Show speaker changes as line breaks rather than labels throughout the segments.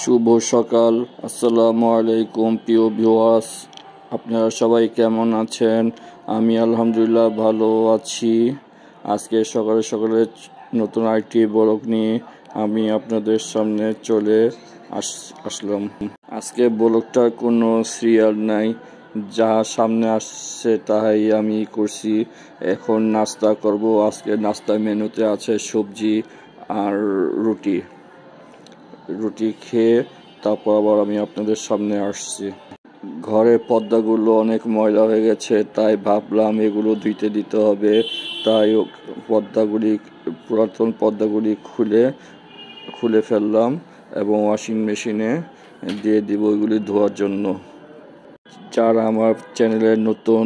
শুভ সকাল। আসসালামু আলাইকুম প্রিয় ভিউয়ার্স, আপনারা সবাই কেমন আছেন? আমি আলহামদুলিল্লাহ ভালো আছি। আজকে সকালে সকালে নতুন আরেকটি ব্লগ নিয়ে আমি আপনাদের সামনে চলে আসলাম। আজকে ব্লগটার কোনো সিরিয়াল নাই, যা সামনে আসছে তাই আমি করছি। এখন নাস্তা করব। আজকে নাস্তা মেনুতে আছে সবজি আর রুটি খেয়ে তারপর আবার আমি আপনাদের সামনে আসছি। ঘরের পর্দাগুলো অনেক ময়লা হয়ে গেছে, তাই ভাবলাম এগুলো ধুইতে দিতে হবে। তাই পুরাতন পর্দাগুলি খুলে ফেললাম এবং ওয়াশিং মেশিনে দিয়ে দিব এগুলি ধোয়ার জন্য। যারা আমার চ্যানেলে নতুন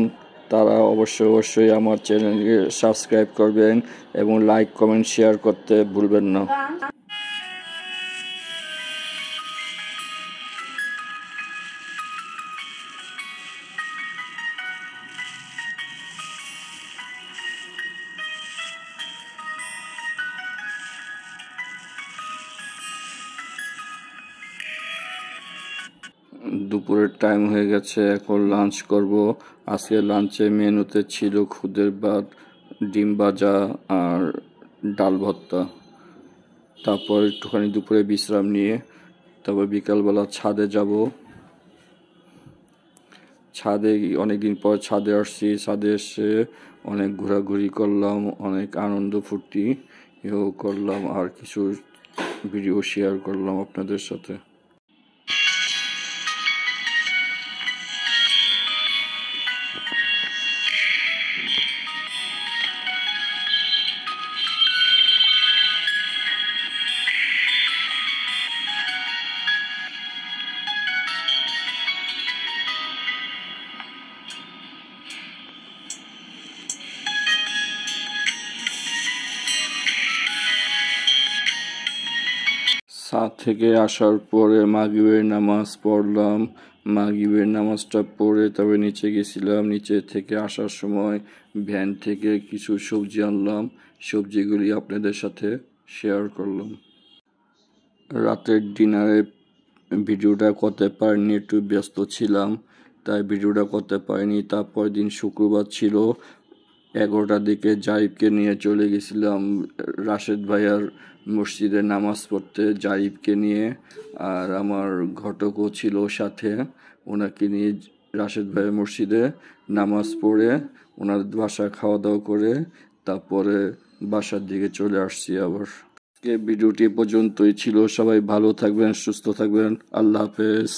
তারা অবশ্যই আমার চ্যানেলকে সাবস্ক্রাইব করবেন এবং লাইক কমেন্ট শেয়ার করতে ভুলবেন না। দুপুরের টাইম হয়ে গেছে, এখন লাঞ্চ করব। আজকে লাঞ্চে মেনুতে ছিল খুদের ভাত, ডিম ভাজা আর ডাল ভর্তা। তারপর একটুখানি দুপুরে বিশ্রাম নিয়ে তারপর বিকালবেলা ছাদে যাব। অনেকদিন পর ছাদে আসছি। ছাদে এসে অনেক ঘোরাঘুরি করলাম, অনেক আনন্দ ফুর্তি করলাম আর কিছু ভিডিও শেয়ার করলাম আপনাদের সাথে। ছাদ থেকে আসার পরে মাগরিবের নামাজ পড়লাম। মাগরিবের নামাজটা পড়ে তবে নিচে গেছিলাম। নিচে থেকে আসার সময় ভ্যান থেকে কিছু সবজি আনলাম। সবজিগুলি আপনাদের সাথে শেয়ার করলাম। রাতের ডিনারে ভিডিওটা করতে পারিনি, একটু ব্যস্ত ছিলাম তাই ভিডিওটা করতে পারিনি। তারপর দিন শুক্রবার ছিল, 11টার দিকে জারিফকে নিয়ে চলে গেছিলাম রাশেদ ভাইয়ার মসজিদে নামাজ পড়তে জারিফকে নিয়ে। আর আমার ঘটকও ছিল সাথে, ওনাকে নিয়ে রাশেদ ভাইয়ের মসজিদে নামাজ পড়ে ওনার বাসায় খাওয়া দাওয়া করে তারপরে বাসার দিকে চলে আসছি আবার। আজকে ভিডিওটি পর্যন্তই ছিল। সবাই ভালো থাকবেন, সুস্থ থাকবেন। আল্লাহ হাফেজ।